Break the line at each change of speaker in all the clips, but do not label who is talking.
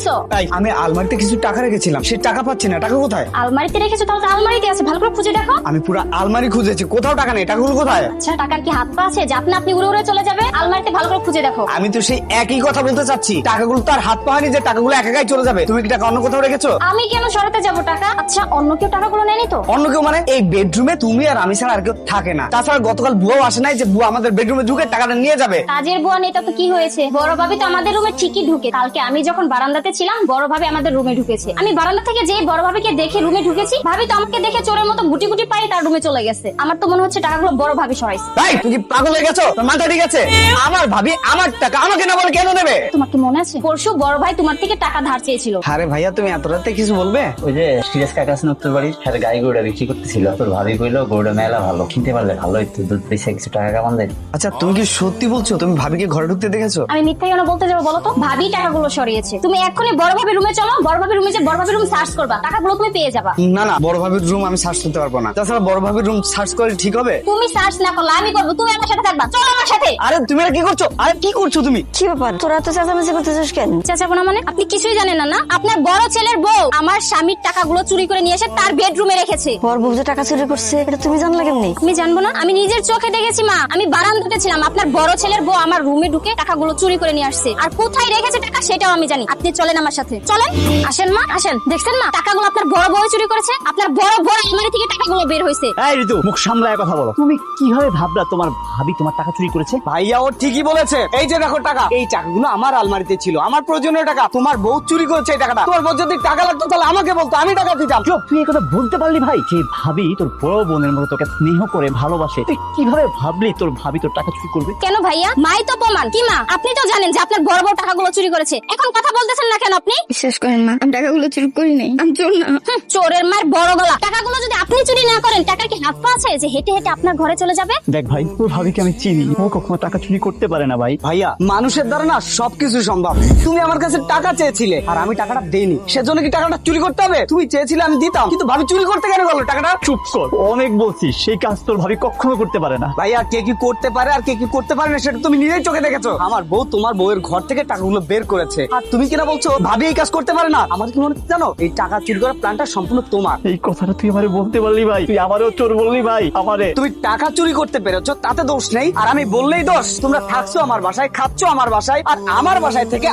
রেখেছো?
আমি আলমারিতে কিছু টাকা রেখেছিলাম, সে টাকা পাচ্ছি না। টাকা কোথায়?
আলমারিতে রেখেছো? তাহলে তো আলমারিতে আছে, ভালো করে খুঁজে দেখো।
আমি পুরো আলমারি খুঁজেছি, কোথাও টাকা নেই। টাকাগুলো কোথায়?
আচ্ছা, টাকার কি হাত পা আছে যে আপনি উড়ে উড়ে চলে যাবে? আলমারিতে ভালো করে খুঁজে দেখো।
আমি তো সেই একই কথা বলতে চাচ্ছি, টাকাগুলো তার হাত পা হয়নি যে টাকাগুলো একাই চলে যাবে। তুমি কি টাকা অন্য কোথাও রেখেছো?
আমি কেন সরাতে যাব টাকা? আচ্ছা, অন্য কেউ টাকাগুলো নেয়নি তো?
অন্য কেউ মানে? এই বেডরুমে তুমি আর আমি ছাড়া আর কেউ থাকে না। তাছাড়া গতকাল বুয়াও আসে নাই যে বুয়া আমাদের বেডরুমে ঢুকে টাকাটা নিয়ে যাবে।
কাজের বুয়া নেই তো কি হয়েছে? বড় ভাবি তো আমাদের রুমে ঠিকই ঢুকে। কালকে আমি যখন বারান্দাতে ছিলাম, বড় ভাবি আমাদের রুমে ঢুকেছে। আমি বারান্দা থেকে যেই বড় ভাবিকে দেখে রুমে ঢুকেছি, ভাবি তো আমাকে দেখে চোরের মতো গুটি গুটি পায়ে তার রুমে চলে গেছে। আমার তো মনে হচ্ছে টাকাগুলো বড় ভাবি সরাইছে।
ভাই, তুমি কি পাগল হয়ে গেছো? তোমার মাথা ঠিক আছে? আমার ভাবি আমার টাকা আমাকে না বলে কেন দেবে?
তোমার কি মনে আছে পরশু বড় ভাই তোমার থেকে টাকা ধার চেয়েছিল?
আরে ভাইয়া, তুমি এত রাতে কিছু বলবে?
ওই যে সিরিয়াস কাকা আছে উত্তর বাড়ির, হ্যাঁ গাই গরুটা বিক্রি করতেছিল। তোর ভাবি কইলো গরুটা মেলা ভালো, কিনতে পারলে ভালো হইতো, দুধ পয়সা কিছু টাকা কামান দেয়।
আচ্ছা, তুমি কি সত্যি বলছো তুমি ভাবিকে ঘরে ঢুকতে দেখেছো?
আমি মিথ্যা কেন বলতে যাবো বলো তো? ভাবি টাকাগুলো সরিয়েছে। তুমি এক্ষুনি বড় ভাবির রুমে চলো, বড় ভাবির রুমে যে বড় ভাবির রুম সার্চ করবা, টাকাগুলো তুমি পেয়ে যাবা।
না না, বড় ভাবির রুম আমি সার্চ করতে পারবো না। তাছাড়া বড় ভাবির রুম সার্চ করলে ঠিক হবে?
তুমি সার্চ না করলে আমি করবো। তুমি আমার সাথে থাকবা, চলো আমার সাথে।
আরে তুমি এটা কি করছো? আরে কি করছো তুমি?
কি ব্যাপার, তোরা তো চেঁচামেচি করতেছিস কেন?
চেঁচাবো না মানে? আপনি কিছুই জানেন না না? আপনার বড় ছেলের বউ আমার স্বামীর টাকাগুলো চুরি করে নিয়ে এসে তার বেডরুমে রেখেছে।
বর বউ যে টাকা চুরি করছে এটা তুমি জানলে কেমনি?
আমি জানবো না? আমি নিজের চোখে দেখেছি মা। আমি বারান্দাতে ছিলাম, আপনার বড় ছেলের বউ আমার রুমে ঢুকে টাকাগুলো চুরি করে নিয়ে আসছে। আর কোথায় রেখেছে টাকা সেটাও আমি জানি। আপনি চলেন আমার সাথে, চলেন। আসেন মা, আসেন। দেখছেন মা, টাকাগুলো আপনার বড় বউ চুরি করেছে। আপনার বড় বড় আলমারি থেকে টাকাগুলো বের হয়েছে।
এই ঋতু, মুখ সামলায় কথা বলো। তুমি কিভাবে ভাবলা তোমার ভাবি তোমার টাকা চুরি করেছে?
ভাইয়া ও ঠিকই বলেছে। এই যে দেখো টাকা, এই টাকাগুলো আমার আলমারিতে ছিল, আমার প্রয়োজনীয় টাকা। তোমার বউ চুরি করেছে এই টাকাটা। তোমার বউ যদি টাকা লাগতো তাহলে আমাকে বলতো, আমি টাকা দিতাম।
চুপ, তুই এই কথা বলতে পারলি ভাই? যে ভাবি তোর বড় বোনের মতো তোকে স্নেহ করে ভালোবাসে, তুই কিভাবে ভাবলি তোর ভাবি তোর টাকা চুরি করবে?
কেন ভাইয়া? মাই তো প্রমাণ। কি মা, আপনি তো জানেন যে আপনার বড় বড় টাকাগুলো চুরি করেছে। এখন কথা বলতেছেন না কেন আপনি?
বিশ্বাস করেন মা, আমি টাকাগুলো চুরি করি নাই, আমি চোর না।
চোরের মার বড় গলা। টাকাগুলো যদি আপনি চুরি না করেন, টাকার কি হাত পা আছে যে হেঁটে হেঁটে আপনার ঘরে চলে যাবে?
দেখ ভাই, তোর ভাবিকে আমি চিনি, ও কখনো টাকা চুরি করতে পারে না ভাই।
ভাইয়া, মানুষের দ্বারা না সবকিছু সম্ভব। তুমি আমার কাছে টাকা চেয়েছিলে আর আমি টাকাটা দেইনি, সেজন্য কি টাকাটা চুরি করতে হবে? তুমি চেয়েছিলে আমি দিতাম, কিন্তু ভাবি চুরি করতে কেন গেল টাকাটা?
চুপ কর, অনেক বলছিস, সেই কাজ তোর ভাবি কখনো করতে পারে না।
ভাইয়া, কে কি করতে পারে আর কে কি করতে পারে না সেটা তুমি নিজেই চোখে দেখেছো। আমার বউ তোমার বউয়ের ঘর থেকে টাকাগুলো বের করেছে, আর তুমি কিনা বলছো ভাবি এই কাজ করতে পারে না? আমার কি মনে হচ্ছে জানো, এই টাকা চুরি করার প্ল্যানটা সম্পূর্ণ তোমার।
এই কথাটা তুই আমারে বলতে পারলি ভাই? তুই আমারও চোর বললি ভাই আমারে?
তুমি টাকা চুরি করতে পেরেছো, তাতে দোষ নেই, আর আমি বললেই দোষ। তোমরা থাকছো আমার বাসায়, খাচ্ছো আমার বাসায়, আর আমার বাসায় থেকে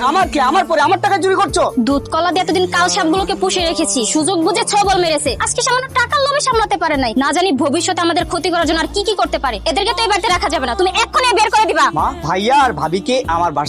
আমার পরে আমার টাকা চুরি করছো।
দুধ কলা দিয়ে এতদিন কাল সাপগুলোকে পুষে রেখেছি, সুযোগ বুঝে ছবল মেরেছে। আজকে সামান্য টাকার লোভে সামলাতে পারে নাই। না জানি ভবিষ্যতে আমাদের ক্ষতি করার জন্য আর কি কি করতে পারে। এদেরকে তো এই বাড়িতে রাখা যাবে না। তুমি এক্ষুনি বের করে দিবা।
মা, ভাইয়া আর ভাবিকে আমার বাসা